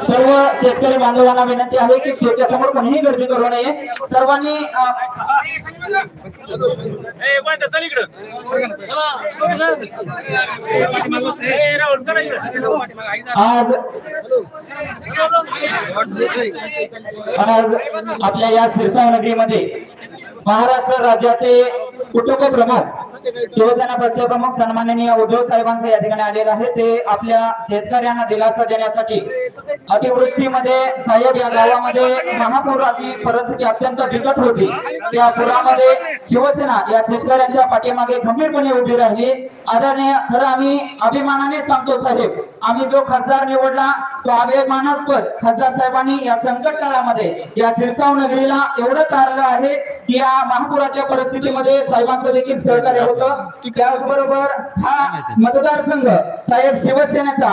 सर्व शेतकरी बांधवांना विनंती आहे की स्टेजच्या समोर कोणीही गर्दी करू नये. सर्वांनी आज आपल्या या सिरसाव नगरीमध्ये महाराष्ट्र राज्याचे कुटुंब प्रमुख शिवसेना पक्ष प्रमुख सन्माननीय उद्धव साहेबांचे या ठिकाणी आलेले आहे. ते आपल्या शेतकऱ्यांना दिलासा देण्यासाठी अतिवृष्टीमध्ये साहेब या गावामध्ये महापुराची परिस्थिती अत्यंत बिकट होती. त्या पुरामध्ये शिवसेना या शेतकऱ्यांच्या पाठीमागे खंबीरपणे उभी राहिली. आदरणीय खरं आम्ही अभिमानाने सांगतो साहेब, आम्ही जो खासदार निवडला तो अभिमानास्पद खासदार साहेबांनी या संकट काळामध्ये या सिरसाव नगरीला एवढं तारलं आहे की या महापुराच्या परिस्थितीमध्ये साहेबांचं देखील सहकार्य होतं. त्याचबरोबर हा मतदारसंघ साहेब शिवसेनेचा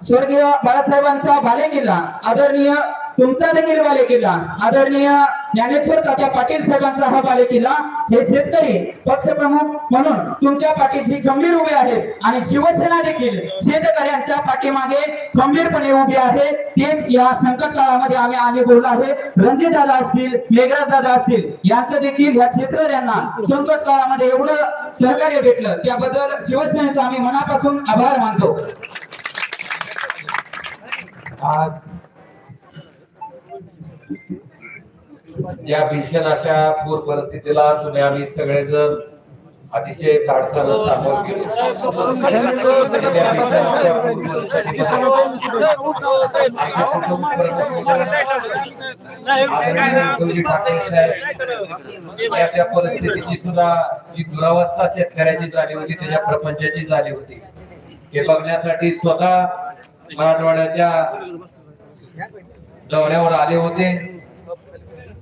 स्वर्गीय बाळासाहेबांचा बालेकिल्ला, आदरणीय तुमचा देखील बालेकिल्ला, आदरणीय ज्ञानेश्वर तात्या पाटील साहेबांचा हा बालेकिल्ला. हे शेतकरी पक्षप्रमुख म्हणून तुमच्या पाठीशी खंबीर उभे आहेत आणि शिवसेना देखील शेतकऱ्यांच्या पाठीमागे खंबीरपणे उभी आहे. तेच या संकट काळामध्ये आम्ही बोललो आहे. रणजित दादा असतील, मेघराज दादा असतील, यांचं देखील या शेतकऱ्यांना संकट काळामध्ये एवढं सहकार्य भेटलं त्याबद्दल शिवसेनेचा आम्ही मनापासून आभार मानतो. या भीषण अशा पूर परिस्थितीला तुम्ही आम्ही सगळेजण अतिशय ताडसानं सामोरं त्या परिस्थितीची सुद्धा जी दुरावस्था शेतकऱ्याची झाली होती, त्याच्या प्रपंचाची झाली होती, हे बघण्यासाठी स्वतः मराठवाड्याच्या दौऱ्यावर आले होते.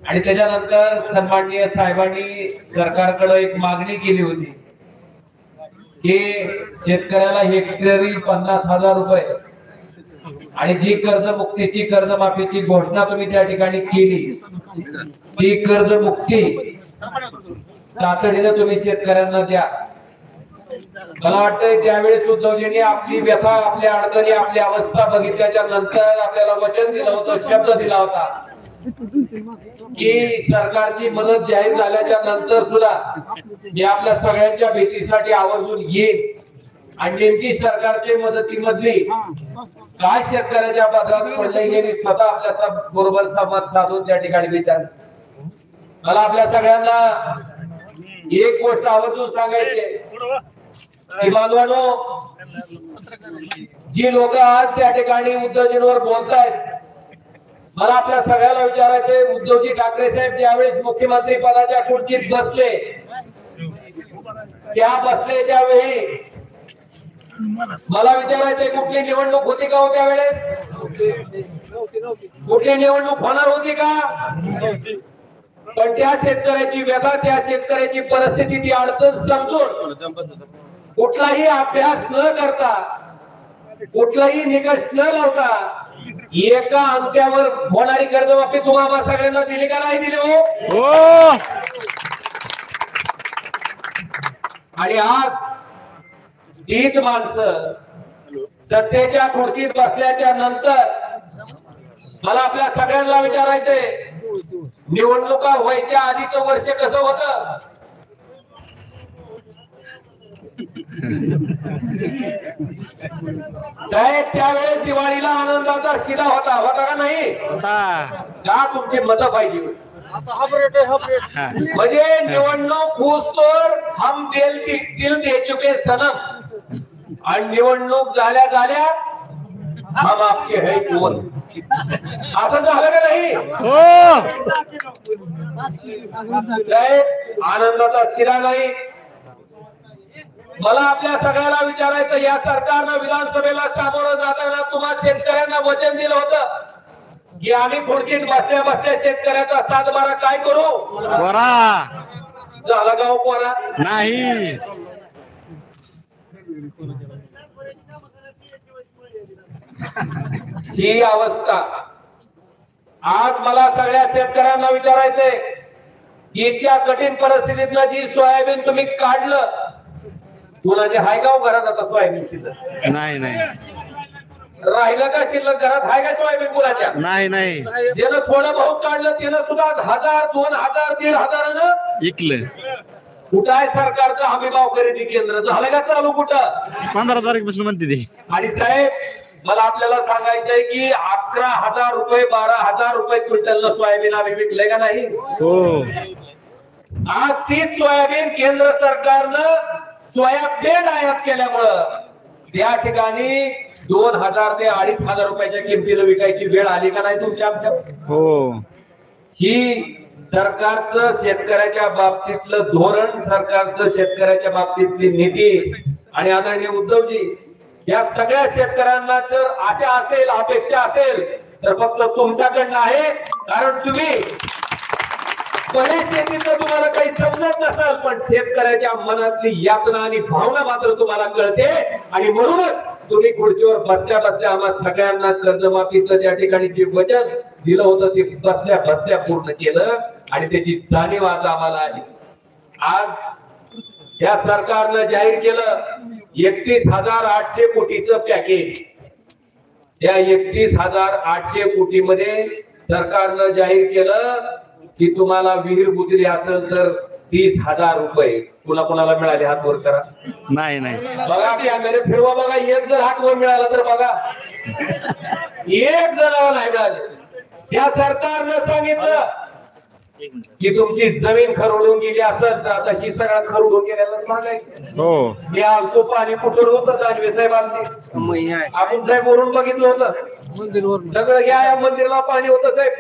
आणि त्याच्यानंतर सन्माननीय साहेबांनी सरकारकडे एक मागणी केली होती की शेतकऱ्याला हेक्टरी 50,000 रुपये आणि जी कर्जमुक्तीची कर्जमाफीची घोषणा तुम्ही त्या ठिकाणी केली, ती कर्जमुक्ती तातडीने तुम्ही शेतकऱ्यांना द्या. मला वाटतंय त्यावेळेस उद्धवजींनी आपली व्यथा, आपल्या अडचणी, आपली अवस्था बघितल्याच्या नंतर आपल्याला वचन दिलं होतं, शब्द दिला होता की सरकारची मदत जाहीर झाल्याच्या नंतर सुद्धा मी आपल्या सगळ्यांच्या भेटीसाठी आवर्जून येईल आणि नेमकी सरकारच्या मदतीमधली काय शेतकऱ्याच्या पदरात पडले हे मी स्वतः आपल्या बरोबर संवाद साधून त्या ठिकाणी विचार. मला आपल्या सगळ्यांना एक गोष्ट आवर्जून सांगायची की बांधवांनो, जी लोक आज त्या ठिकाणी उद्धवजींवर बोलतायत, मला आपल्या सगळ्याला विचारायचे, उद्धवजी ठाकरे साहेब ज्यावेळेस मुख्यमंत्री पदाच्या खुर्चीत बसले, त्यावेळी मला विचारायचे कुठली निवडणूक होती का हो त्यावेळेस? कुठली निवडणूक होणार होती का? पण त्या शेतकऱ्याची व्यथा, त्या शेतकऱ्याची परिस्थिती, ती अडचण समजून कुठलाही अभ्यास न करता, कुठलाही निकष न लावता एका अंत्यावर होणारी कर्जमाफी तुम्हाला सगळ्यांना दिली का नाही दिली हो? आणि आज तीच माणसं सत्तेच्या खुर्चीत बसल्याच्या नंतर मला आपल्या सगळ्यांना विचारायचंय, निवडणुका व्हायच्या आधीचं वर्ष कसं होतं? साहेब त्यावेळेस दिवाळीला आनंदाचा शिला होता का नाही? का तुमची मतं पाहिजे? म्हणजे निवडणूक होऊस्तोवर हम दिल दे चुके सनम, आणि निवडणूक झाल्या हम आपके है कौन, असं झालं का नाही? साहेब आनंदाचा शिला नाही. मला आपल्या सगळ्याला विचारायचं, या सरकारनं विधानसभेला सामोरं जाताना तुम्हा शेतकऱ्यांना वचन दिलं होतं की आम्ही खुर्चीत बसल्या बसल्या शेतकऱ्याचा 7-12 काय करू? झाला का पोरा? नाही. ही अवस्था आज मला सगळ्या शेतकऱ्यांना विचारायचंय, इतक्या कठीण परिस्थितीतनं जी सोयाबीन तुम्ही काढलं, कुणाचे हाय गाव घरात आता सोयाबीन शिल्लक नाही नाही राहिलं का शिल्लक घरात हाय का सोयाबीन कुणाच्या नाही नाही ज्यानं थोडं भाऊ काढलं त्यानं सुद्धा 1000 2000 1500 इकलं कुठं आहे सरकारचं हमी भाव खरेदी केंद्र झालं का चालू कुठं 15 तारखेपासून म्हणते ते आणि साहेब मला आपल्याला सांगायचंय की 11,000 रुपये 12,000 रुपये क्विंटलनं सोयाबीन आम्ही विकलंय का नाही हो आज तीच सोयाबीन केंद्र सरकारनं सोयाबीन आयात केल्यामुळं त्या ठिकाणी 2,000 ते 2,500 रुपयाच्या किमतीनं विकायची वेळ आली का नाही तुमच्या आमच्या हो ही सरकारचं शेतकऱ्याच्या बाबतीतलं धोरण सरकारचं शेतकऱ्याच्या बाबतीतली नीती आणि आदरणीय उद्धवजी या सगळ्या शेतकऱ्यांना जर आशा असेल अपेक्षा असेल तर फक्त तुमच्याकडनं आहे कारण तुम्ही परिस्थितीचं तुम्हाला काही समजत नसाल पण शेतकऱ्याच्या मनातली यातना आणि भावना मात्र तुम्हाला कळते आणि म्हणूनच तुम्ही खुर्चीवर बसल्या बसल्या आम्हा सगळ्यांना कर्जमाफीचं त्या ठिकाणी जे वचन दिलं होतं ते बसल्या बसल्या पूर्ण केलं आणि त्याची जाणीव आज आम्हाला आली आज या सरकारनं जाहीर केलं 31,800 कोटीचं पॅकेज या 31,800 कोटीमध्ये सरकारनं जाहीर केलं की तुम्हाला विहीर बुजली असेल तर 30,000 रुपये कुणाला मिळाले हात वर करा नाही नाही बघा कॅमेरे फिरवा बघा एक जर हात वर मिळाला तर बघा एक जणाला नाही मिळाले या सरकारनं सांगितलं की तुमची जमीन खरवडून गेली असेल तर आता ही सगळं खरवडून गेल्याला सांगायचं हो मी आलतो पाणी कुठून होतं दानवे साहेब आलते आपण साहेब वरून बघितलं होतं सगळं या मंदिराला पाणी होतं साहेब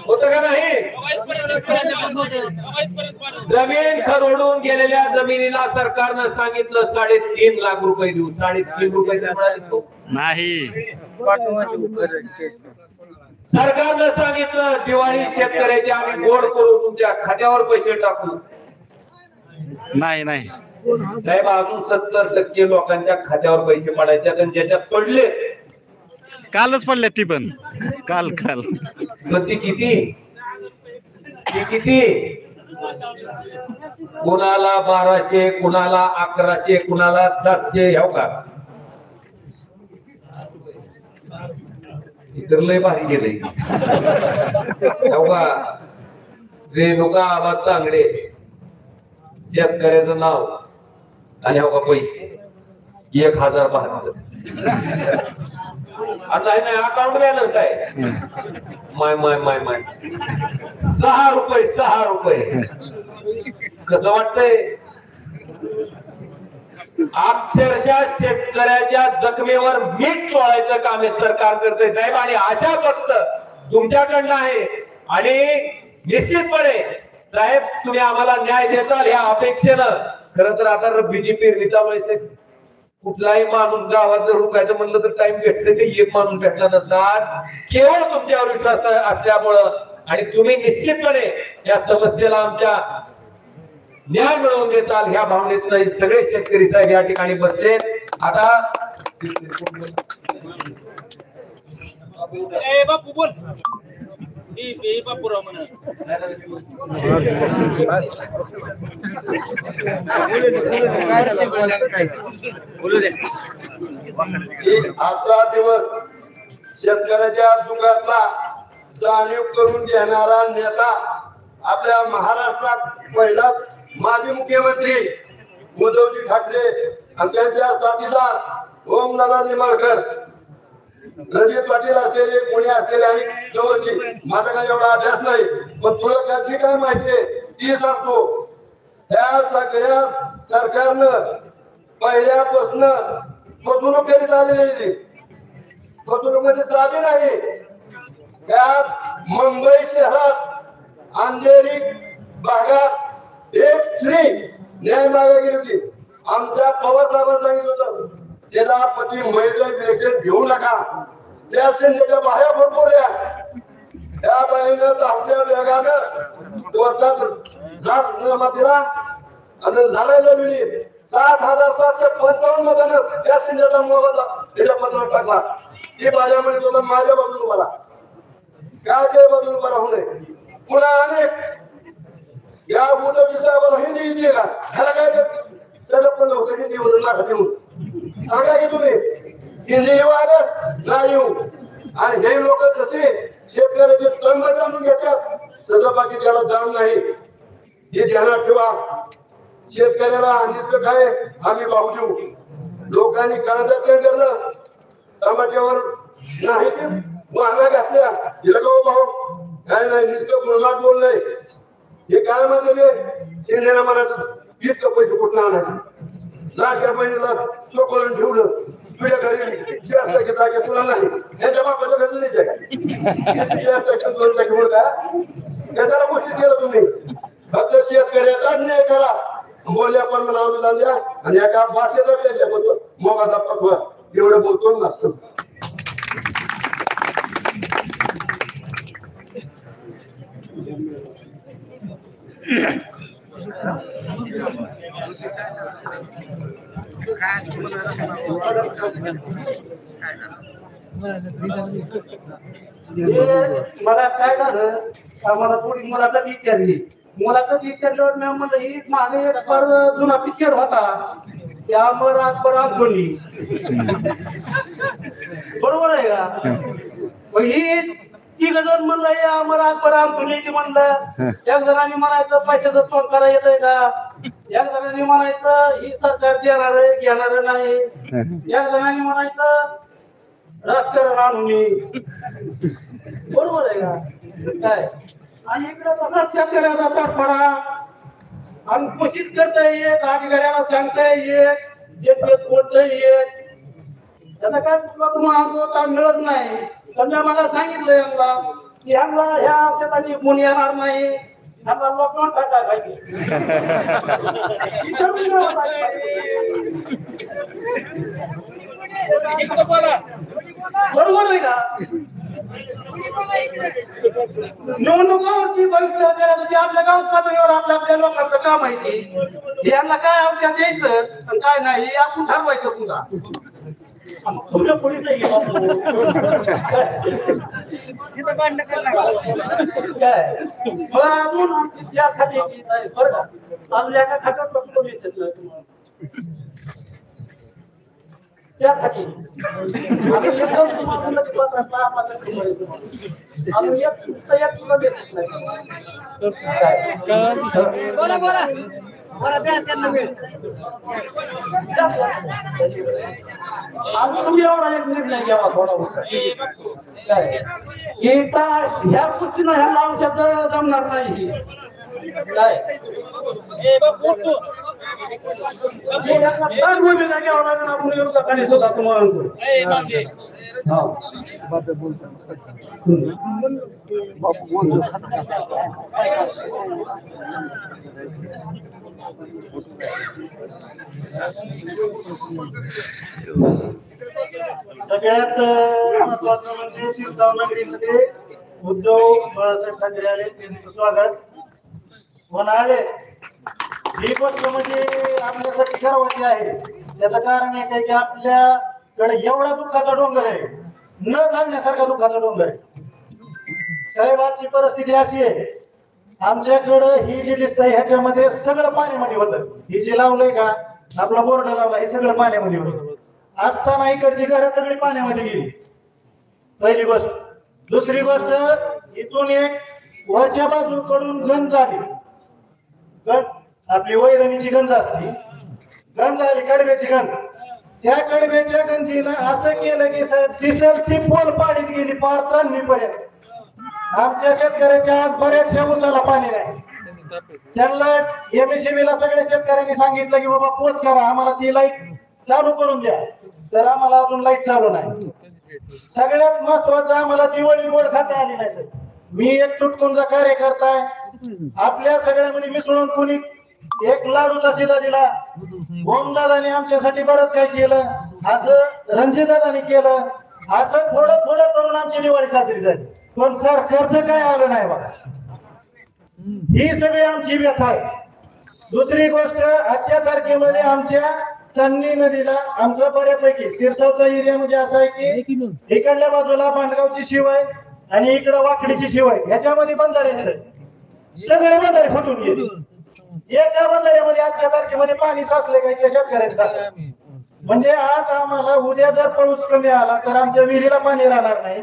होत का नाही जमीन खरवडून गेलेल्या जमिनीला सरकारनं सांगितलं 3.5 लाख रुपये देऊ 3.5 रुपये मिळाले नाही सरकारनं सांगितलं दिवाळी शेतकऱ्याची आम्ही गोड करू तुमच्या खात्यावर पैसे टाकू नाही नाही साहेब अजून 70% लोकांच्या खात्यावर पैसे पडायचे आणि ज्याच्यात पडले कालच पडल्या ती पण काल मग ती किती कुणाला 1200 कुणाला 1100 कुणाला 700 ह्याव का इतर लय भारी गेले रेणुका आबा चांगले शेतकऱ्याचं नाव आणि हो का पैसे 1,072 आता आहे ना अकाउंट बॅलन्स आहे माय 6 रुपये कसं वाटतंय अक्षरशः शेतकऱ्याच्या जखमेवर मीठ चोळायचं काम हे सरकार करते साहेब आणि आशा फक्त तुमच्याकडनं आहे आणि निश्चितपणे साहेब तुम्ही आम्हाला न्याय देताल या अपेक्षेनं खरं तर आता रब्बीची पेरणी चालू आहे कुठलाही माणूस गावात जर रुकायचं म्हणलं तर टाइम भेटते ते एक माणूस भेटला नसणार केवळ तुमच्यावर विश्वास असल्यामुळं आणि तुम्ही निश्चितपणे या समस्येला आमच्या न्याय मिळवून देताल ह्या भावनेतून सगळे शेतकरी साहेब या ठिकाणी बसले आता बापू बोल बापूराव म्हणा आजचा दिवस शेतकऱ्याच्या दुखातला जाणीव करून घेणारा नेता आपल्या महाराष्ट्रात पहिला माजी मुख्यमंत्री उद्धवजी ठाकरे आणि त्यांच्या साथीदार ओमदादा निंबाळकर रणजित पाटील असलेले पुणे असलेले आणि जवळची माझा काही एवढा अभ्यास नाही पण तुला त्याची काय माहिती आहे ती सांगतो त्या सगळ्या सरकारनं पहिल्यापासून फसवणूक करीत आलेली फसवणूक मध्ये चालली नाही त्यात मुंबई शहरात अंधेरी भागात एक स्त्री न्याय मागे गेली होती आमच्या पवार साहेबांनी सांगितलं होतं त्याला पती महिला इलेक्शन घेऊ नका त्या सेनेच्या बाह्या भरपूर त्या बाईनं आपल्या वेगानं कोर्टात दिला आणि लढायला मिळली 7,755 मतानं त्या सेनेचा मोबाईल त्याच्या पत्रावर टाकला ती माझ्या म्हणत होता माझ्या बाजून मला काय त्या बाजून मला होणे पुन्हा अनेक या उद्धवजीचा हिंदी येते का ह्याला काय त्याला पण नव्हतं की निवडून लागत येऊन सांगा की तुम्ही हिंदी येऊ आलं नाही येऊ आणि हे लोक जसे शेतकऱ्याचे तंग जाणून घेतात तसं बाकी त्याला जाण नाही हे ध्यानात ठेवा शेतकऱ्याला आणीचं काय आम्ही पाहू देऊ लोकांनी कांदा केलं टमाट्यावर नाही ते वाहना घातल्या तिला का भाऊ काय नाही नुसतं बोलणार बोललंय हे काय म्हणले शेंद्याला म्हणायचं इतकं पैसे कुठं आणायचे लाडक्या बहिणीला चोकळून ठेवलं तुझ्या घरी जागे तुला नाही त्याच्या बापाच्या घरी नाही जागा घेऊन का कशाला गोष्टी केलं तुम्ही फक्त शेतकऱ्याचा न्याय करा बोलल्या पण नाव द्या आणि एका भाषेचा त्यांच्या मोबाईलचा पकवा एवढं बोलतो नसतं मला काय झालं आम्हाला थोडी मुलाखत विचारली मुलाखत विचारल्यावर मी म्हणलं ही मागे एक जुना पिक्चर होता त्यावर अकबर अब्दुल्ली बरोबर आहे का मग ही तिघ जण म्हणलं हे अमर अकबर अब्दुल्ली म्हणलं एक जणांनी म्हणायचं पैशाचं तोंड करा येतंय का एक जणांनी म्हणायचं ही सरकार देणार घेणार नाही एक जणांनी म्हणायचं राजकारण आणून बरोबर आहे का काय आणि इकडे तसा शेतकऱ्याचा तडफडा आणि घोषित करता येत अधिकाऱ्याला सांगता येत जे बोलता येत त्याचा काय तुम्हाला मिळत नाही समजा मला सांगितलं यांना की यांना ह्या औषधांनी गुण येणार नाही यांना लॉकडाऊन टाका पाहिजे बरोबर आहे का निवडणुकावरती भविष्य आपल्या गावात पातळीवर आपल्या लोकांचं काम माहिती यांना काय औषध द्यायचं आणि काय नाही हे आपण ठरवायचं तुझा तुमच्या पोलीस मला अजून ज्या खाती बरं का आपल्या एका खात्यात पोलीस येत नाही तुम्हाला त्यासाठी आम्ही एकदम तुम्हाला आम्ही एक तुला देत नाही बोला बोला बोला द्या त्यांना वेळ आम्ही तुम्ही एवढा एक निर्णय घ्यावा थोडा काय ह्या गोष्टीनं ह्या औषध जमणार नाही काय भूमिका घ्यावं लागेल आपण विरोधाकडे सुद्धा तुम्हाला सगळ्यात महत्वाचं म्हणजे शिरसावनगरीमध्ये उद्धव बाळासाहेब ठाकरे आले त्यांचं स्वागत होणार ही गोष्ट म्हणजे आपल्यासाठी गर्वाची आहे त्याचं कारण एक आहे की आपल्याकडे एवढा दुःखाचा डोंगर आहे न सांगण्यासारखा दुःखाचा डोंगर आहे साहेबांची परिस्थिती अशी आहे आमच्याकडं ही जी लिस्ट आहे ह्याच्यामध्ये सगळं पाण्यामध्ये होतं ही जी लावलंय का आपला बोर्ड लावला हे सगळं पाण्यामध्ये होतं असताना इकडची घरं सगळी पाण्यामध्ये गेली पहिली गोष्ट दुसरी गोष्ट इथून एक वरच्या बाजूकडून गंज आली आपली वैरणीची गंज असते गंज आली कडव्याची गंज त्या कडव्याच्या गंजीला असं केलं की दिसल ती पोल पाडीत गेली पार चांदणीपर्यंत आमच्या शेतकऱ्याच्या आज बऱ्याचशा उसाला पाणी नाही त्यांना एमएसएमईला सगळ्या शेतकऱ्यांनी सांगितलं की बाबा पोच करा आम्हाला ती लाईट चालू करून द्या तर आम्हाला अजून लाईट चालू नाही सगळ्यात महत्वाचं आम्हाला दिवाळी गोड खाता आली नाही सर मी एक तुटपुंजा कार्यकर्ता आहे आपल्या सगळ्यांमध्ये मिसळून कोणी एक लाडूचा शिला दिला ओमदादाने आमच्यासाठी बरंच काय केलं असं रणजितदादांनी केलं असं थोडं थोडं करून आमची दिवाळी साजरी झाली पण सरकारचं काय आलं नाही बघा ही सगळी आमची व्यथा आहे दुसरी गोष्ट आजच्या तारखेमध्ये आमच्या चांदणी नदीला आमचा बऱ्यापैकी सिरसावचा एरिया म्हणजे असा आहे की इकडल्या बाजूला भांडगावची शिवाय आणि इकडं वाकडीची शिवाय ह्याच्यामध्ये बंधाऱ्याचं सगळे बंधारे फुटून गेले एका बंधाऱ्यामध्ये आजच्या तारखेमध्ये पाणी साचले काय त्या शेतकऱ्यांसाठी. म्हणजे आज आम्हाला उद्या जर पाऊस कमी आला तर आमच्या विहिरीला पाणी राहणार नाही.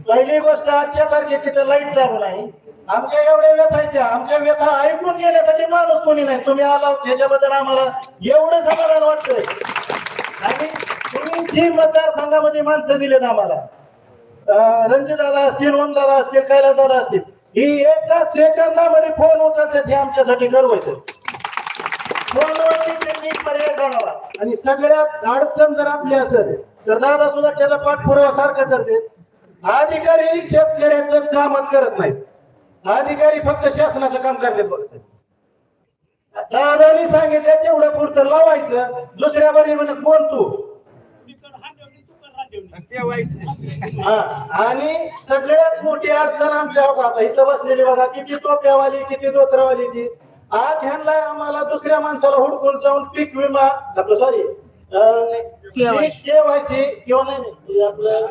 पहिली गोष्ट आजच्या तारखेत तिथं लाईट चालू नाही. आमच्या एवढ्या व्यथा आहेत त्या. आमच्या व्यथा ऐकून घेण्यासाठी माणूस कोणी नाही. तुम्ही आला त्याच्याबद्दल आम्हाला एवढं समाधान वाटतंय. आणि तुम्ही जी मतदारसंघामध्ये माणसं दिलेत आम्हाला, रणजित दादा असतील, ओम दादा असतील, कैलास दादा असतील, ही एका सेकंदामध्ये फोन उचलतात. हे आमच्यासाठी गर्वाचं. फोनवरती त्यांनी पर्याय काढावा. आणि सगळ्यात अडचण जर आपली असेल तर दादा सुद्धा त्याचा पाठपुरावा सारखा करते. अधिकारी शेतकऱ्याचं कामच करत नाहीत. अधिकारी फक्त शासनाचं काम करतात. बघत दादानी सांगितलं तेवढं पुढचं लावायचं. दुसऱ्या बरी म्हणजे कोण तू. आणि सगळ्यात मोठी अडचण आमच्या आता इथं बसलेली बघा, किती टोप्यावाली, किती धोत्रावाली ती. आज ह्यांना आम्हाला दुसऱ्या माणसाला हुडकून जाऊन पीक विमा आपलं सॉरी केवायसी किंवा नाही आपलं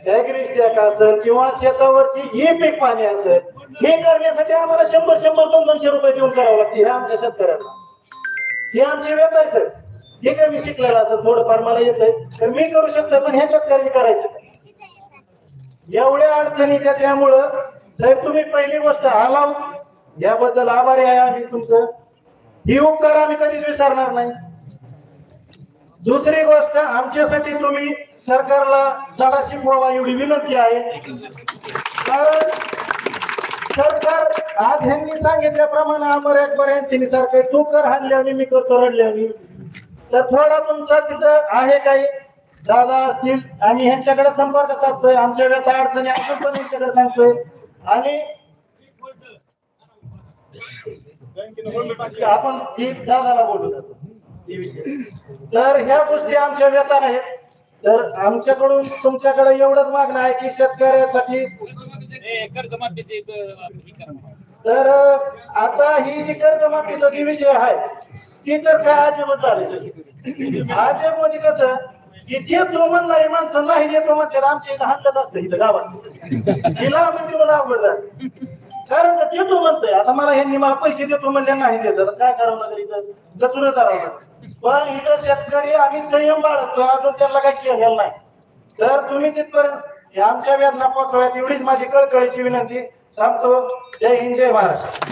ऍग्रिस्टॅक असेल किंवा शेतावरची ही पीक पाणी असेल, हे करण्यासाठी आम्हाला 100-200 रुपये देऊन करावं लागते. हे आमच्या शेतकऱ्यांना हे आमची व्यथा आहे सर. ठीक आहे, मी शिकलेला असं थोडंफार मला येत आहे तर मी करू शकतो, पण हे शेतकऱ्यांनी करायचं. एवढ्या अडचणी त्यामुळं साहेब तुम्ही पहिली गोष्ट आला याबद्दल आभारी आहे आम्ही तुमचं. ही उपकार आम्ही कधीच विसरणार नाही. दुसरी गोष्ट आमच्यासाठी तुम्ही सरकारला धडा शिकवावा एवढी विनंती आहे. कारण सरकार आज ह्यांनी सांगितल्याप्रमाणे अमर सारखे तू कर हाणल्याने मी करतो रडल्याने. तर थोडा तुमचा तिथं आहे काही दादा असतील आणि ह्यांच्याकडे संपर्क साधतोय. आमच्या व्यथा अडचणी अजून पण ह्यांच्याकडे सांगतोय. आणि आपण दादाला बोलू जातो. तर ह्या गोष्टी आमच्या व्यथा आहेत. तर आमच्याकडून तुमच्याकडे एवढंच मागणं आहे की शेतकऱ्यासाठी तर आता ही जी कर्जमाफीचा जी विषय आहे ती तर काय अजबच झाली. अजब म्हणजे कसं की देतो म्हणणारी माणसं नाही देतो म्हणतात. आमच्या इथं हंडत असतं इथं गावात तिला आम्ही दिवस अवघड झालं. कारण का देतो म्हणतोय. आता मला ह्यांनी मला पैसे देतो म्हणजे नाही देत काय करावं लागेल इथं गचून करावं लागेल. पण इथं शेतकरी आम्ही संयम बाळगतो. अजून त्यांना काही केलेलं नाही. तर तुम्ही तिथपर्यंत आमच्या वेदना पोहोचवायची एवढीच माझी कळकळीची विनंती सांगतो. जय हिंद, जय महाराष्ट्र.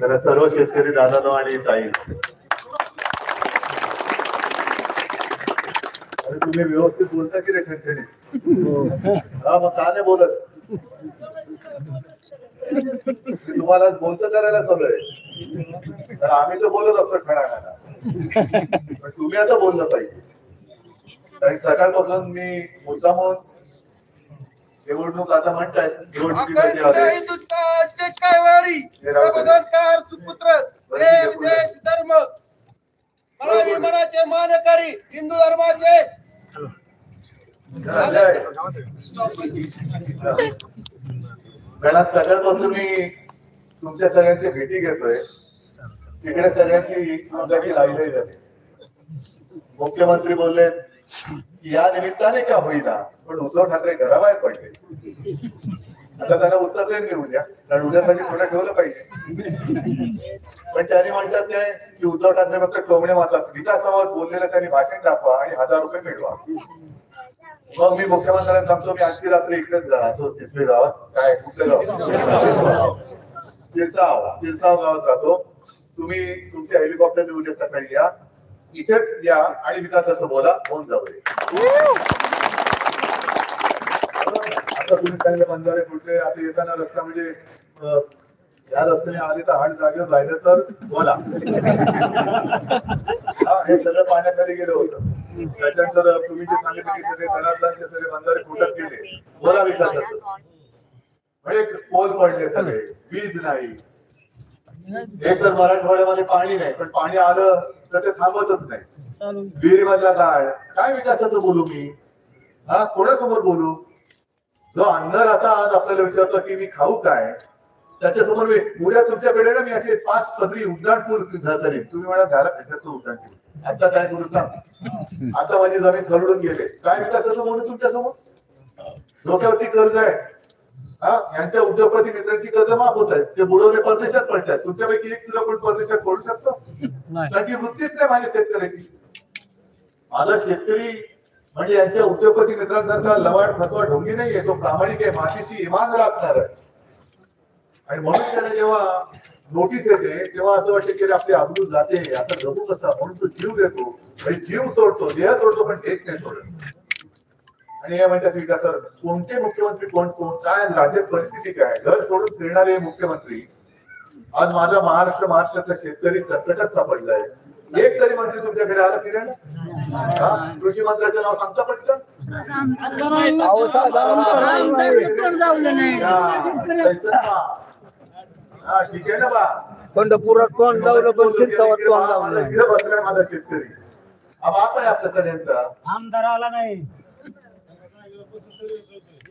तर सर्व शेतकरी दादानो आणि ताई, अरे तुम्ही व्यवस्थित बोलता की रे ठणठणीत? हा, मग का नाही बोलत? तुम्हाला बोलतं करायला सवय आहे. तर आम्ही तर बोलत असतो ठणाला, पण तुम्ही आता बोललं पाहिजे. कारण सकाळपासून मी मुद्दामून निवडणूक आता म्हणताय निवडणुकीमध्ये सुपुत्र प्रेम देश धर्म मनाचे मानकरी हिंदू धर्माचे कारण सगळ्यापासून मी तुमच्या सगळ्यांची भेटी घेतोय. तिकडे सगळ्यांची आमच्याची लाईलाही झाली. मुख्यमंत्री बोलले की या निमित्ताने का होईना पण उद्धव ठाकरे घराबाहेर पडले. आता त्यांना उत्तर देईन मी उद्या, कारण उद्यासाठी थोडं ठेवलं पाहिजे. पण त्यांनी म्हणतात ते की उद्धव ठाकरे फक्त टोमणे मारतात. विकासावर बोललेलं त्यांनी भाषण दाखवा आणि 1000 रुपये मिळवा. मग मी मुख्यमंत्र्यांना सांगतो मी आणखी रात्री इकडेच जाणार. तो सिसवे गावात काय कुठलं गाव शिरसाव गावात राहतो. तुम्ही तुमचे हेलिकॉप्टर उद्या सकाळी या, इथेच या आणि विकासाचं बोला, होऊन जाऊ दे. आता तुम्ही चांगले बंधारे कुठले आता येताना रस्ता म्हणजे या रस्त्याने आले तर हाड जागेवर राहिलं तर बोला. हा, हे सगळं पाण्याखाली गेलं होतं. त्याच्यानंतर तुम्ही जे सांगितले सगळे धनार्दनचे सगळे बंधारे फुटत गेले, बोला विकासाचं. म्हणजे पोल पडले सगळे, वीज नाही. एक तर मराठवाड्यामध्ये पाणी नाही, पण पाणी आलं तर ते थांबतच नाही. विहिरीमधला काय विकासाचं बोलू मी? हा, कोणासमोर बोलू? जो अंधार आता आज आपल्याला विचारतो की मी खाऊ काय, त्याच्यासमोर मी उद्या तुमच्याकडे ना मी असे 5 पदरी उड्डाणपूल करेन, तुम्ही मला झाला कशाचं उड्डाण केलं, आता काय करू सांग. आता माझी जमीन खरडून गेले, काय विकासाचं म्हणून तुमच्या समोर डोक्यावरती कर्ज आहे. यांच्या उद्योगपती मित्रांची कर्ज माफ होत आहेत, ते बुडवले परदेशात पडतात. तुमच्यापैकी एक सुद्धा कोण परदेशात पडू शकतो, कारण की वृत्तीच नाही माझ्या शेतकऱ्याची. माझा शेतकरी म्हणजे यांच्या उद्योगपती मित्रांसारखा लवाड फसवा ढोंगी नाहीये, तो प्रामाणिक आहे, मातीशी इमान राखणार आहे. आणि म्हणून त्याला जेव्हा नोटीस येते तेव्हा असं वाटतं की आपली आबरू जाते, आता जगू कसा, म्हणून तो जीव देतो म्हणजे जीव सोडतो, देह सोडतो, पण देश नाही सोडत. आणि हे म्हणतात विकासावर कोणते मुख्यमंत्री कोण कोण काय राज्यात परिस्थिती काय, घर सोडून फिरणारे मुख्यमंत्री. आज माझा महाराष्ट्रातला शेतकरी संकटात सापडलाय. एक तरी मंत्री तुमच्याकडे आला फिरायला? कृषी मंत्र्याचं नाव सांगता पटकन? ठीक आहे ना बा, पंढरपुरात कोण लावलं पण चिंचावत कोण लावलं बसलाय माझा शेतकरी. बाप आहे आपल्या सगळ्यांचा. आमदार आला नाही.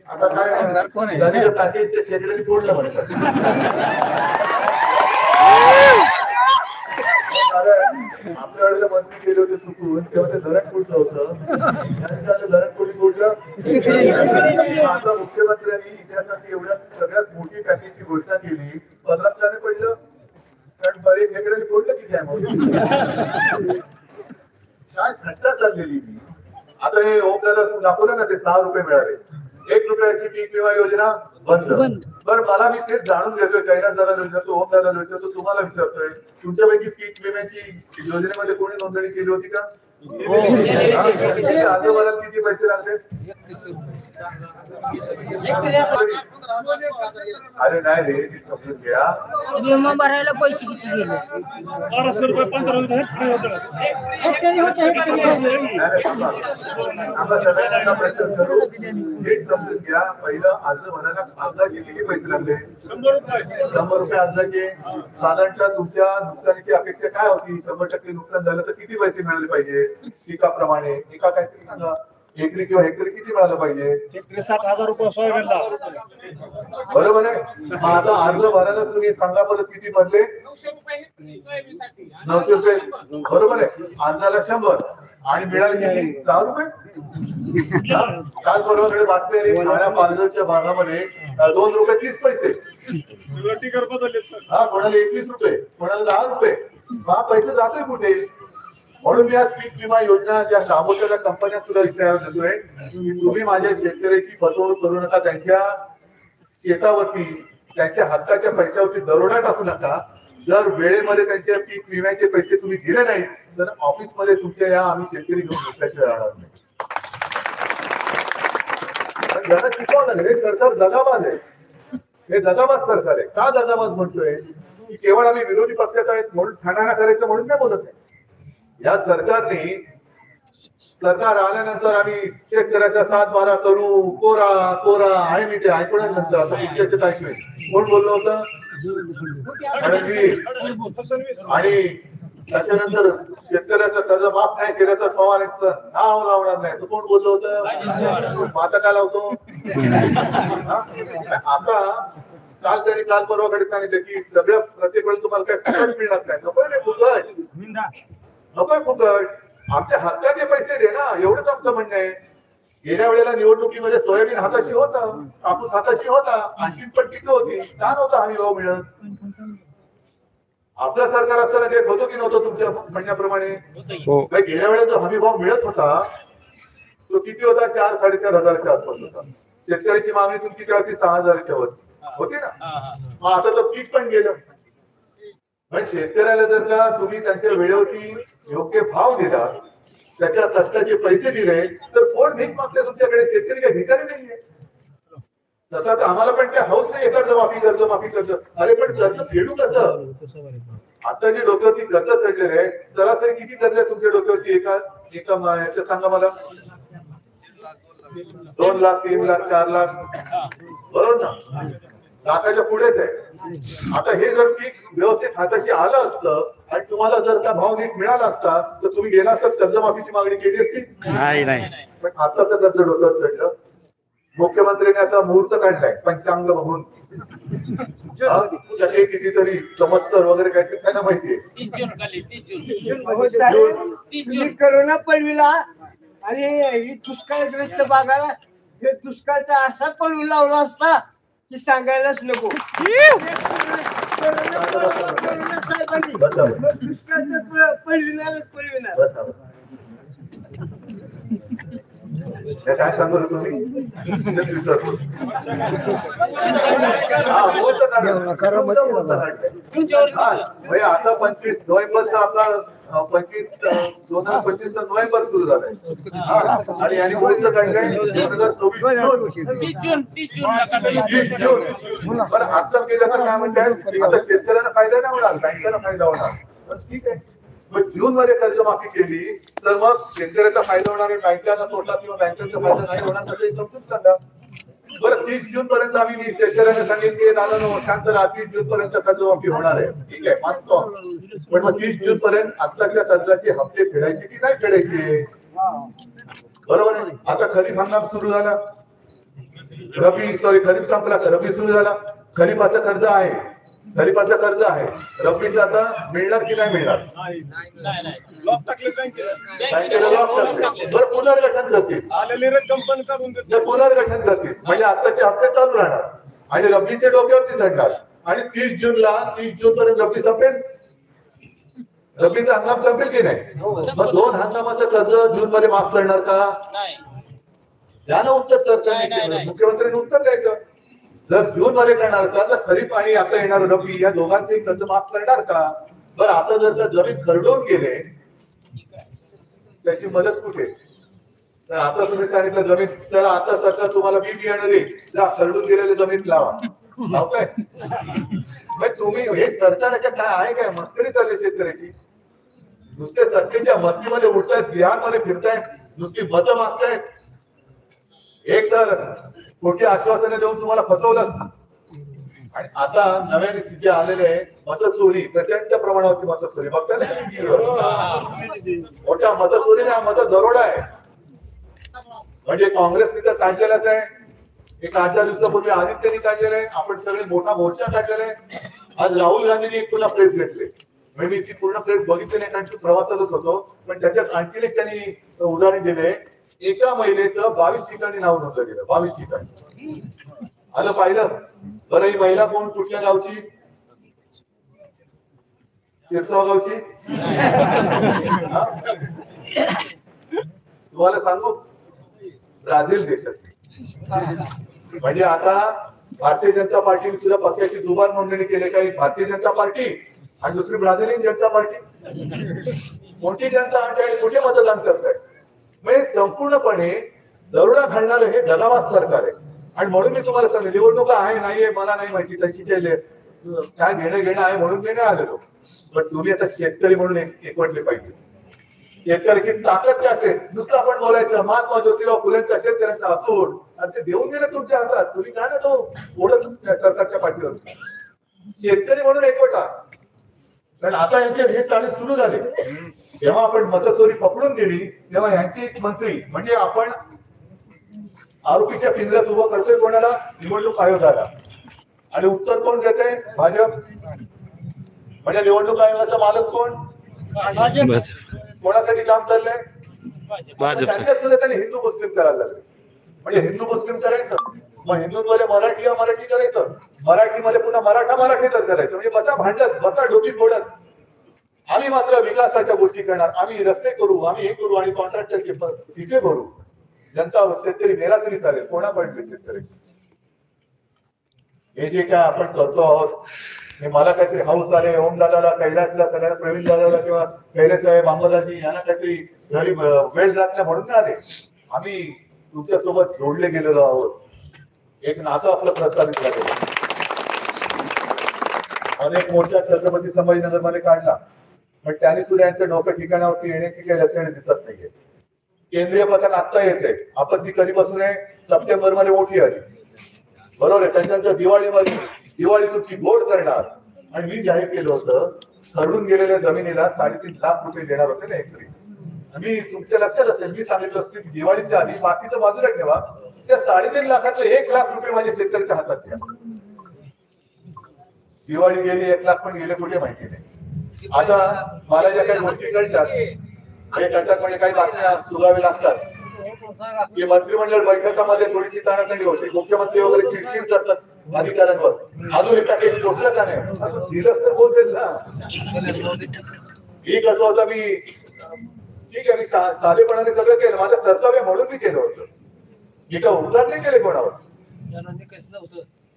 आता काय पॅकेजच्या शेतकरी फोडलं म्हणतात. आपल्या वेळेला मंत्री गेले होते चुकून, तेव्हा ते धरण फुटलं होतं. धरण कोणी फुटलं? आता मुख्यमंत्र्यांनी इतिहासात एवढ्या सगळ्यात मोठी पॅकेजची घोषणा केली, 15 पडलं, कारण बरेच खेकड्यांनी फोडलं की काय घटना चाललेली. आता हे ओमदादा दाखवलं ना, ते 6 रुपये मिळाले. 1 रुपयाची पीक विमा योजना बंद. बरं, मला मी तेच जाणून घेतोय, कैलास दादा विचारतो, ओमदादा विचारतो, तुम्हाला विचारतोय, तुमच्यापैकी पीक विम्याची योजनेमध्ये कोणी नोंदणी केली होती का? आजोबाला किती पैसे लागले? अरे नाही रे, समजून घ्या. विमा भरायला पैसे किती गेले? 1200 रुपये 15 समजून घ्या. पहिलं अर्ज भरायला अंदाजे किती पैसे लागले? 100 रुपये अंदाजे. साधारणतः तुमच्या नुकसानीची अपेक्षा काय होती? 100% नुकसान झालं तर किती पैसे मिळाले पाहिजे पिकाप्रमाणे? एका काहीतरी सांगा, एकरी किंवा हेक्टरी किती मिळालं पाहिजे? 60,000 रुपये सोयाबीनला. बरोबर आहे. मग आता अर्ज भरायला तुम्ही सांगा परत किती भरले? 900 रुपये. बरोबर आहे. अर्जाला 100 आणि मिळाले किती? 6 रुपये. काल परवाकडे बातमी आली, ठाण्या पालघरच्या भागामध्ये 2 रुपये 30 पैसे. कोणाला 21 रुपये, कोणाला 10 रुपये. हा पैसे जातोय कुठे? म्हणून मी आज पीक विमा योजना ज्या राबवलेल्या कंपन्या सुद्धा विचारतोय, तुम्ही माझ्या शेतकऱ्याची फसवणूक करू नका. त्यांच्या शेतावरती त्यांच्या हक्काच्या पैशावरती दरोडा टाकू नका. जर वेळेमध्ये त्यांच्या पीक विम्याचे पैसे तुम्ही दिले नाही तर ऑफिसमध्ये तुमच्या या आम्ही शेतकरी घेऊन घेतल्याशिवाय राहणार नाही. यांना शिकवावं लागेल. हे सरकार दगाबाज आहे, हे दगाबाज सरकार आहे. का दगाबाज म्हणतोय? की केवळ आम्ही विरोधी पक्षात आहेत म्हणून ठाणाणा करायचं म्हणून नाही बोलत आहे. या सरकारने सरकार आल्यानंतर आम्ही शेतकऱ्याचा 7-12 करू, कोरा कोरा आहे मी ते ऐकूनच नंतर आता पुढच्याच ऐकून कोण बोललं होतं? आणि त्याच्यानंतर शेतकऱ्याचं कर्ज माफ नाही केलं तर पवारांचं नाव लावणार नाही, तो कोण बोललं होतं? आता काय लावतो? आता काल तरी काल परवाकडे सांगितलं की सगळ्या प्रत्येक वेळेस तुम्हाला काय फुकट मिळणार नाही. नकोय रे फुकट, नकोय फुकट. आमच्या हक्काचे पैसे दे ना, एवढंच आमचं म्हणणं आहे. गेल्या वेळेला निवडणुकीमध्ये सोयाबीन हाताशी होता, कापूस हाताशी होता, आणखी पण पिकं होती, का नव्हता हमी भाव मिळत? आपलं सरकार असताना देत होतो की नव्हतं तुमच्या म्हणण्याप्रमाणे? गेल्या वेळेला जो हमी भाव मिळत होता तो किती होता? 4-4.5 हजाराच्या आसपास होता. शेतकऱ्याची मागणी तुमची काय होती? 6,000च्या वर होती ना. मग आता तर पीक पण गेलं. पण शेतकऱ्याला जर का तुम्ही त्यांच्या वेळेवरती योग्य भाव दिला, त्याच्या कष्टाचे पैसे दिले तर कोण भीक मागते तुमच्याकडे? शेतकरी काही भिकारी नाहीये. तसं तर आम्हाला पण काय हौस नाही कर्जमाफी कर्जमाफी कर्ज. अरे पण कर्ज फेडू कसं? आता जे डोक्यावरती कर्ज चढलेलं आहे, सरासरी किती कर्ज आहे तुमच्या डोक्यावरती एका याचं सांगा मला? 2 लाख, 3 लाख, 4 लाख, बरोबर ना? लाखाच्या पुढेच आहे. आता हे जर पीक व्यवस्थित हाताशी आलं असतं आणि तुम्हाला जर का भाव नीट मिळाला असता तर तुम्ही गेला असता कर्जमाफीची मागणी केली असती? नाही. पण आताच कर्ज डोक्यावर चढलं. मुख्यमंत्र्यांनी आता मुहूर्त काढलाय पंचांग बघून. सगळे कितीतरी समस्तर वगैरे काहीतरी त्यांना माहितीये. तुम्ही करोना पडविला आणि ही दुष्काळग्रस्त भागाला हे दुष्काळचा असा पण लावला असता की सांगायलाच नको. करोना साहेबांनी दुष्काळाचं पडविणार. काय सांगतो तुम्ही आता 25 नोव्हेंबरचा आपला 2025 नोव्हेंबर सुरू झालाय आणि यांनी मुहूर्त काढलाय 2024 जून. पण आता केल्याचं काय म्हणतात, आता शेतकऱ्यांना फायदा नाही होणार, बँकेला फायदा होणार. ठीक आहे, मग जून मध्ये कर्जमाफी केली तर मग शेतकऱ्याचा फायदा होणार आहे, बँकांना तोटा किंवा बँकेचा फायदा नाही होणार, तसं समजून सांगा. बरं 30 जून पर्यंत आम्ही शेतकऱ्यांना सांगितले दादा शांत राहा, 30 जून पर्यंत कर्जमाफी होणार आहे. ठीक आहे, मानतो. पण मग 30 जून पर्यंत आताच्या कर्जाचे हप्ते फेडायचे की नाही फेडायचे? बरोबर आहे. आता खरीप हंगाम सुरू झाला, खरीप संपला, रब्बी सुरू झाला. खरीपाचं कर्ज आहे, रब्बीचं आता मिळणार की नाही मिळणार? बँकेला लॉक टाकले. बरं पुनर्गठन करतील, पुनर्गठन करतील म्हणजे आताचे हप्ते चालू राहणार आणि रब्बीचे डोक्यावरती चढणार. आणि 30 जून पर्यंत रब्बी संपेल, रब्बीचा हंगाम संपेल की नाही? मग 2 हंगामाचं कर्ज जून मध्ये माफ करणार का? त्यानं उत्तर सरकारने मुख्यमंत्र्यांनी उत्तर द्यायचं. जर जून मध्ये करणार का तर खरीप आणि आता येणार रब्बी या दोघांचे कर्ज माफ करणार का? बरं आता जर जमीन खरडून गेले त्याची मदत कुठे? तर आता तुम्ही सांगितलं जमीन चला आता सरकार तुम्हाला बी बियाणं देईल, जा खरडून गेलेले जमीन लावा, लावताय? तुम्ही हे सरकारच्या काय आहे काय मस्करी चालली शेतकऱ्याची? नुसते सत्तेच्या मस्तीमध्ये उठतायत, बिहारमध्ये फिरतायत, नुसती मतं मागतायत. एक तर खोटी आश्वासने देऊन तुम्हाला फसवलं आणि आता नव्याने जे आलेले मतचोरी, प्रचंड प्रमाणावरती मतचोरी बघताय ना, मोठ्या मतचोरीने हा मत दरोडा आहे. म्हणजे काँग्रेस तिथं काढलेलाच आहे. एक 8 दिवसापूर्वी आदित्यने काढलेलं आहे, आपण सगळे मोठा मोर्चा काढलेला आहे. आज राहुल गांधींनी एक पुन्हा प्रेस घेतले, मी ती पूर्ण प्रेस बघितली नाही कारण की प्रवासातच होतो, पण त्याच्यात आणखी एक त्यांनी उदाहरण दिले. एका महिलेचं 22 ठिकाणी नाव नोंदलं गेलं, 22 ठिकाणी. आलं पाहिलं? बरं ही महिला कोण, कुठल्या गावची? शिरसाव गावची. तुम्हाला सांगू ब्राझील देशाची. म्हणजे आता भारतीय जनता पार्टीने सुद्धा पक्षाची दुबार नोंदणी केली, काही भारतीय जनता पार्टी आणि दुसरी ब्राझिलियन जनता पार्टी. मोठी जनता आणि कुठे मतदान करताय? म्हणजे संपूर्णपणे दरोडा घालणारे हे दगावाज सरकार आहे. आणि म्हणून मी तुम्हाला सांगेन निवडणुका आहे नाहीये मला नाही माहिती, तशी काय घेणं आहे म्हणून मी नाही आलेलो. पण तुम्ही आता शेतकरी म्हणून एकवटले पाहिजे. शेतकऱ्याची ताकद काय असेल, नुसतं आपण बोलायचं महात्मा ज्योतिराव फुलेंचा शेतकऱ्यांचा असून आणि ते देऊन गेले तुमच्या हातात, तुम्ही काय ना तो ओढत सरकारच्या पाठीवर. शेतकरी म्हणून एकवटा. कारण आता यांचे हे चालू सुरू झाले. जेव्हा आपण मतचोरी पकडून दिली तेव्हा यांचे एक मंत्री म्हणजे आपण आरोपीच्या पिंजऱ्यात उभं करतोय कोणाला? निवडणूक आयोगाला. आणि उत्तर कोण देते? भाजप. म्हणजे निवडणूक आयोगाचा मालक कोण? कोणासाठी काम चाललंय? त्यांच्यात सुद्धा त्यांनी हिंदू मुस्लिम करायला लागले. म्हणजे हिंदू मुस्लिम करायचं, मग हिंदूंमध्ये मराठी करायचं, मराठीमध्ये पुन्हा मराठीच करायचं. म्हणजे बसा भांडत, बसा डोकी फोडत. आम्ही मात्र विकासाच्या गोष्टी करणार, आम्ही रस्ते करू, आम्ही हे करू आणि कॉन्ट्रॅक्टरचे पिके भरू. जनता शेतकरी मेला तरी चालेल, कोणा पडले शेतकरी. हे जे काय आपण करतो आहोत हे मला काहीतरी हाऊस आले, ओमदादाला, कैलासला, सगळ्यांना प्रवीण दादाला किंवा कैलास साहेब अंबादाजी यांना काहीतरी घरी वेळ जात नाही म्हणून आले. आम्ही तुमच्या सोबत जोडले गेलेलो आहोत. एक नातं आपलं प्रस्थापित झालेलं. अनेक मोर्चा छत्रपती संभाजीनगर मध्ये काढला, पण त्याने सुद्धा यांच्या डोक्या ठिकाणावरती येण्याची काही लक्षणे दिसत नाहीये. केंद्रीय पथक आता येते, आपण ती कधीपासून आहे? सप्टेंबर मध्ये मोठी आली, बरोबर आहे. त्याच्यानंतर दिवाळी तुमची गोड करणार. आणि मी जाहीर केलं होतं खरडून गेलेल्या जमिनीला 3.5 लाख रुपये देणार होते ना एकरी. मी तुमच्या लक्षात असेल मी सांगितलं असतं की दिवाळीच्या आधी बाकीचं बाजूला ठेवा, त्या 3.5 लाखातले 1 लाख रुपये माझ्या शेतकऱ्याच्या हातात द्या. दिवाळी गेली, 1 लाख पण गेले कुठे माहिती नाही. आता मला ज्या काही गोष्टी कळतात म्हणजे काही बातम्या सुगावे लागतात की मंत्रिमंडळ बैठकामध्ये थोडीशी ताणाताणी होते, मुख्यमंत्री वगैरे चिडचिड करतात अधिकाऱ्यांवर. अजून एका केस पोचलं का नाही, अजून दिलंच तर बोलतील ना. मी कसं होतं, मी ठीक आहे, मी साधेपणाने सगळं केलं, माझं कर्तव्य म्हणून मी केलं होतं. मी का उपचार नाही केले कोणावर,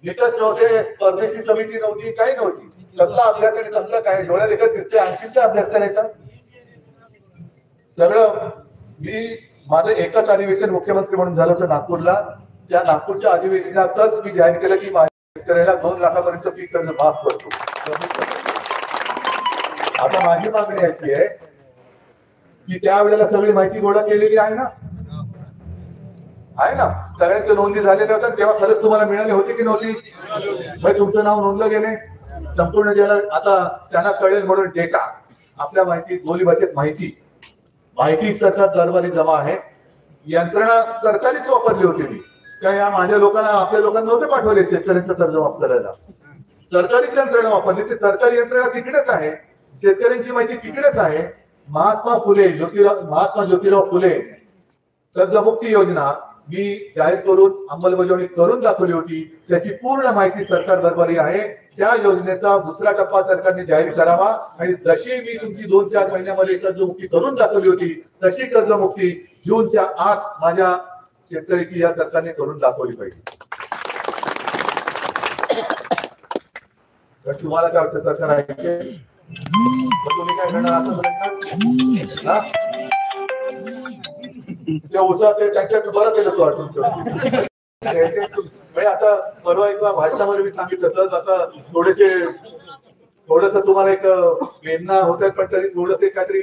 इथंच नव्हते, परदेशी समिती नव्हती, काही नव्हती. कसला अभ्यास आणि कसला काय, डोळ्यात एकच दिसते, आणखीचा अभ्यास करायचा सगळं. मी माझं एकच अधिवेशन मुख्यमंत्री म्हणून झालं होतं नागपूरला. त्या नागपूरच्या अधिवेशनातच मी जाहीर केलं की माझ्या शेतकऱ्याला 2 लाखापर्यंत पीक कर्ज माफ करतो. आता माझी मागणी अशी आहे की त्यावेळेला सगळी माहिती गोळा केलेली आहे ना, सगळ्यांच्या नोंदी झालेल्या होत्या तेव्हा खरंच तुम्हाला मिळाली होती की नव्हती. भाई तुमचं नाव नोंदलं गेले संपूर्ण ज्याला आता त्यांना कळेल म्हणून डेटा आपल्या माहिती बोली भाषेत माहिती सरकार दरबारी जमा आहे. यंत्रणा सरकारीच वापरली होती मी, त्या या माझ्या लोकांना आपल्या लोकांना नव्हते पाठवले शेतकऱ्यांचं कर्ज माफ करायला. सरकारीच यंत्रणा वापरली, ती सरकारी यंत्रणा तिकडेच आहे, शेतकऱ्यांची माहिती तिकडेच आहे. महात्मा ज्योतिराव फुले कर्जमुक्ती योजना मी जाहीर करून अंमलबजावणी करून दाखवली होती. त्याची पूर्ण माहिती सरकार दरबारी आहे. त्या योजनेचा 2रा टप्पा सरकारने जाहीर करावा आणि जशी मी तुमची 2-4 महिन्यामध्ये कर्जमुक्ती करून दाखवली होती तशी कर्जमुक्ती जूनच्या आत माझ्या शेतकऱ्याची या सरकारने करून दाखवली पाहिजे. तर तुम्हाला काय वाटतं सरकार आहे, तुम्ही काय करणार आता? त्या उसात त्यांच्या बरं केलं तो वाटून आता परवा एक भाषणामध्ये मी सांगितलं तर आता थोडस तुम्हाला एक वेदना होत पण तरी थोडस काहीतरी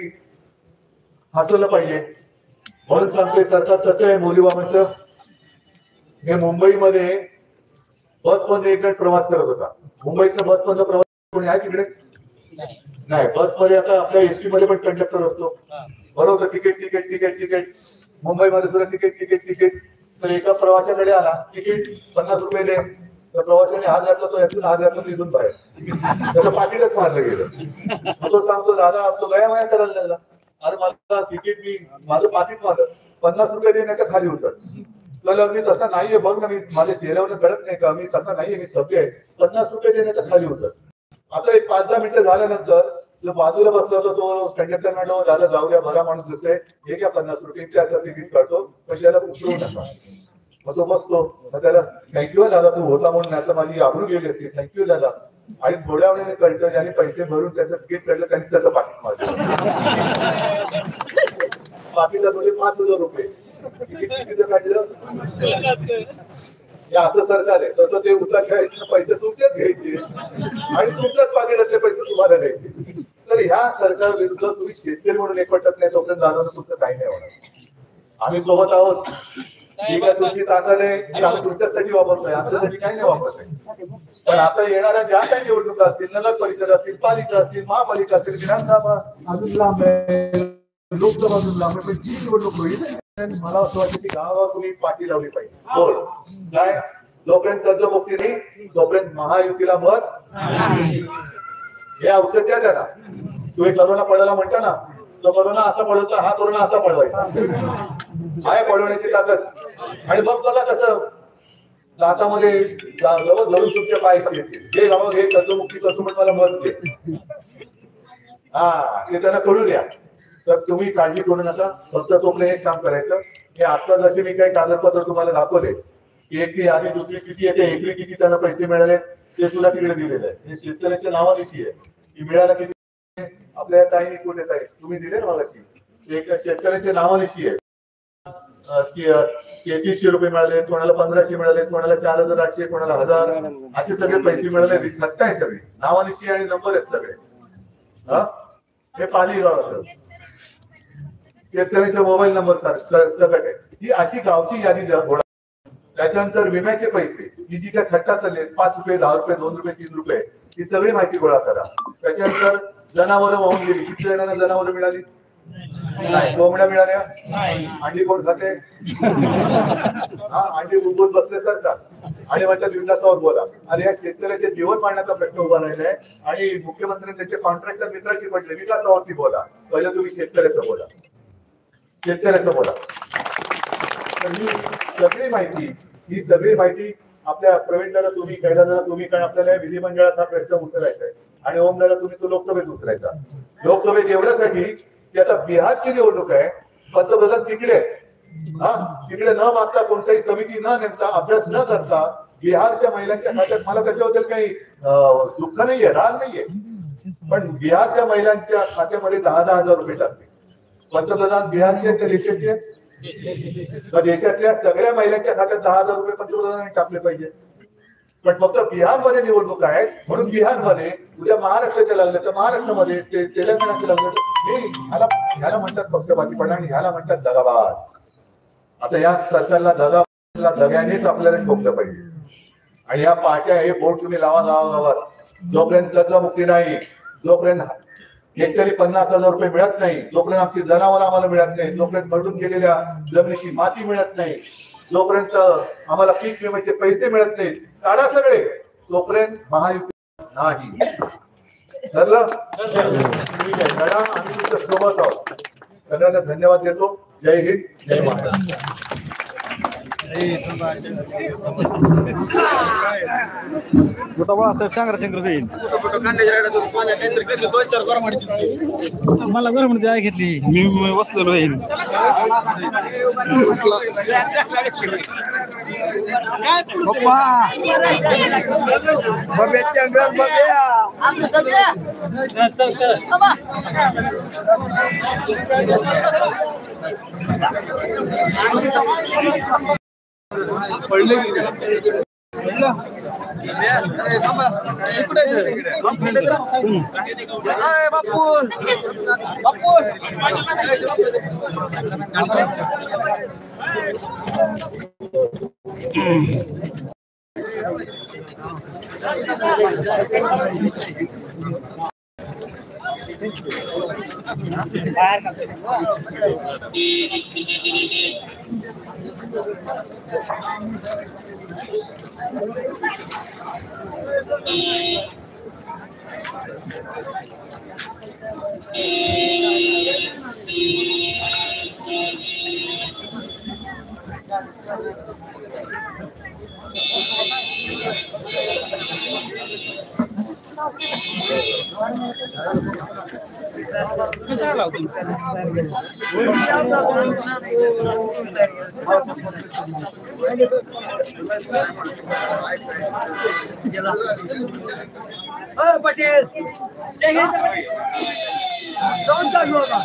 हसवलं पाहिजे म्हणून सांगतोय. सरकार तसं आहे मोलीबाबांचं. हे मुंबईमध्ये बसमध्ये एक जण प्रवास करत होता. मुंबईतला बसमधला प्रवास कोणी आहे तिकडे नाही. बसमध्ये आता आपल्या एसटी मध्ये पण कंडक्टर असतो बरोबर, तिकीट मुंबईमध्ये सुद्धा तिकीट. तर एका प्रवाशाकडे आला, तिकीट 50 रुपये दे. तर प्रवाशाने हात घातला, तो यातून हात घातला, तिथून बाहेर त्याचं पाकिटच मारलं गेलं. तो सांगतो दादा तो गया करायला लागला, अरे मला तिकीट मी माझं पाकिट मारलं, 50 रुपये देण्याच्या खाली उतर. तर मी तसा नाहीये, बघ ना, मी माझ्या चेहऱ्यावर कळत नाही का, मी तसा नाहीये, मी सभ्य आहे, 50 रुपये देण्याच्या खाली उतर. आता एक 5-10 मिनिटं झाल्यानंतर जो बाजूला बसला होता तो कंडक्टर म्हणतो दादा जाऊ द्या, बरा माणूस दिसतोय, हे घ्या 50 रुपये, त्याचा तिकीट काढतो, पण त्याला उतरवू नका. मग तो बसतो, मग त्याला थँक्यू दादा तू होता म्हणून, आता माझी आबरू गेली असती, थँक्यू दादा. आणि थोड्या वेळाने कळतं ज्याने पैसे भरून त्याचं तिकीट काढलं त्यांनी त्याचं पाकिट मारलं. पाकिटला म्हणजे 5,000 रुपये तिकीट काढलं. हे असं सरकार आहे. तसं ते उचला घ्यायचे पैसे तुमचेच घ्यायचे आणि तुमच्याच पाकिटातले पैसे तुम्हाला घ्यायचे. तर ह्या सरकार विरुद्ध तुम्ही शेतकरी म्हणून एकवटत नाही तोपर्यंत जाणवणं तुमचं काही नाही होणार. आम्ही सोबत आहोत, ठीक आहे, तुमची ताकद आहे, आम्ही तुमच्यासाठी वापरतोय, आमच्यासाठी काही नाही वापरत आहे. पण आता येणाऱ्या ज्या काही निवडणुका असतील, नगर परिषद असतील, पालिका असतील, महापालिका असतील, विधानसभा अजून लांब आहे, लोकसभा अजून लांब आहे, पण जी निवडणूक होईल मला असं वाटतं की गावागाव तुम्ही पाठी लावली पाहिजे. हो काय, जोपर्यंत कर्जमुक्ती नाही तोपर्यंत महायुतीला मत. हे औषध द्या त्याला. तुम्ही करोना पळायला म्हणता ना, तो करोना असा पळवता, हा करोना असा पळवायचा आहे, पळवण्याची ताकद. आणि मग बघा कसं दातामध्ये जवळ धरून तुमच्या पायशी येते, हे बाबा हे कर्जमुक्ती करतो पण मला मत दे. हा ते त्यांना कळू द्या. तर तुम्ही काळजी करू नका, फक्त तोपर्यंत एक काम करायचं. हे आता जसे मी काही कागदपत्र तुम्हाला दाखवले, एक ती आधी दुसरी किती येते, एकरी किती त्यांना पैसे मिळाले ते सुद्धा तिकडे दिलेले आहे. हे शेतकऱ्याच्या नावानिशी आहे की मिळाला किती, आपल्या काही कुठे आहे तुम्ही दिले ना मला की एक शेतकऱ्याच्या नावानिशी आहे. 3300 रुपये मिळाले, कोणाला 1500 मिळाले, कोणाला 4800, कोणाला 1000, असे सगळे पैसे मिळाले. नक्की आहे सगळे नावानिशी आणि नंबर आहेत सगळे. हा हे पाली गावात शेतकऱ्यांचे मोबाईल नंबर सकट आहे. ही अशी गावची यादी गोळा. त्याच्यानंतर विम्याचे पैसे ही जी काय खट्टा चालले 5 रुपये, 10 रुपये, 2 रुपये, 3 रुपये, ही सगळी माहिती गोळा करा. त्याच्यानंतर जनावरं वाहून गेली, किती जणांना जनावरं मिळाली, कोंबड्या मिळाल्या अंडी कोण खाते हा अंडी उभून बसले सरकार आणि म्हणतात विकासावर बोला. आणि या शेतकऱ्याचे जीवन मांडण्याचा प्रश्न उभा राहिलाय आणि मुख्यमंत्री त्यांचे कॉन्ट्रॅक्टर मित्राशी म्हटले विकासावरती बोला. पहिलं तुम्ही शेतकऱ्याचं बोला, शेतकऱ्याचं बोला. तर ही सगळी माहिती आपल्या प्रवीण दादा तुम्ही, कैलासदादा तुम्ही, कारण आपल्याला विधिमंडळात हा प्रश्न उचलायचा आहे आणि ओम दादा तुम्ही तो लोकसभेत उचलायचा. लोकसभेत एवढ्यासाठी की आता बिहारची निवडणूक आहे, पंतप्रधान तिकडे हा तिकडे न मागता कोणत्याही समिती न नेमता अभ्यास न करता बिहारच्या महिलांच्या खात्यात, मला त्याच्याबद्दल काही दुःख नाहीये, राग नाहीये, पण बिहारच्या महिलांच्या खात्यामध्ये 10,000 रुपये टाकले. पंतप्रधान बिहारचे त्या देशाचे, देशातल्या सगळ्या महिलांच्या खात्यात 10,000 रुपये पंतप्रधानांनी टाकले पाहिजे. पण फक्त बिहारमध्ये निवडणूक आहे म्हणून बिहारमध्ये, उद्या महाराष्ट्राच्या लागलं तर महाराष्ट्रामध्ये, तेलंगणाच्या लागलं, ह्याला म्हणतात पक्षपातीपणा आणि ह्याला म्हणतात दगाबाज. आता या सरकारला दग्यानेच आपल्याला ठोकलं पाहिजे. आणि या पार्ट्या हे बोर्ड तुम्ही लावा गावागावात, जोपर्यंत कर्जमुक्ती नाही, जोपर्यंत हेक्टरी 50,000 रुपये मिळत नाही, जोपर्यंत आमची जनावर आम्हाला मिळत नाही, जोपर्यंत भरून गेलेल्या जमिनीची माती मिळत नाही, जोपर्यंत आम्हाला पीक विम्याचे पैसे मिळत नाही, काढा सगळे, तोपर्यंत महायुती नाही. ठरलं? ठीक आहे, काढा, आम्ही तुमच्या सोबत आहोत. सगळ्यांना धन्यवाद देतो. जय हिंद, जय महाराष्ट्र. बाळासाहेब चांगराशंकर होईल मला बरं म्हणते आई घेतली मी बसलेलो आहे. पटेल जाऊन चालू होता.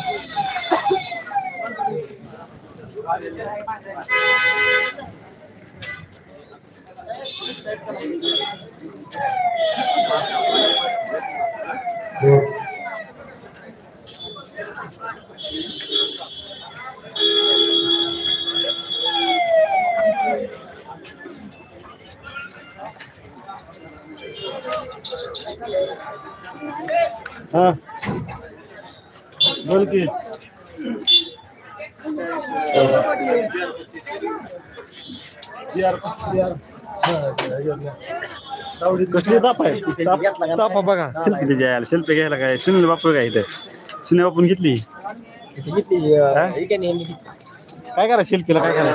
हा बोल की कसली ताप आहे ताप बघा सेल्फी त्याची यायला सेल्फी घ्यायला काय सुनील बापू काय इथे सुनील बापून घेतली काय करा सेल्फीला काय करा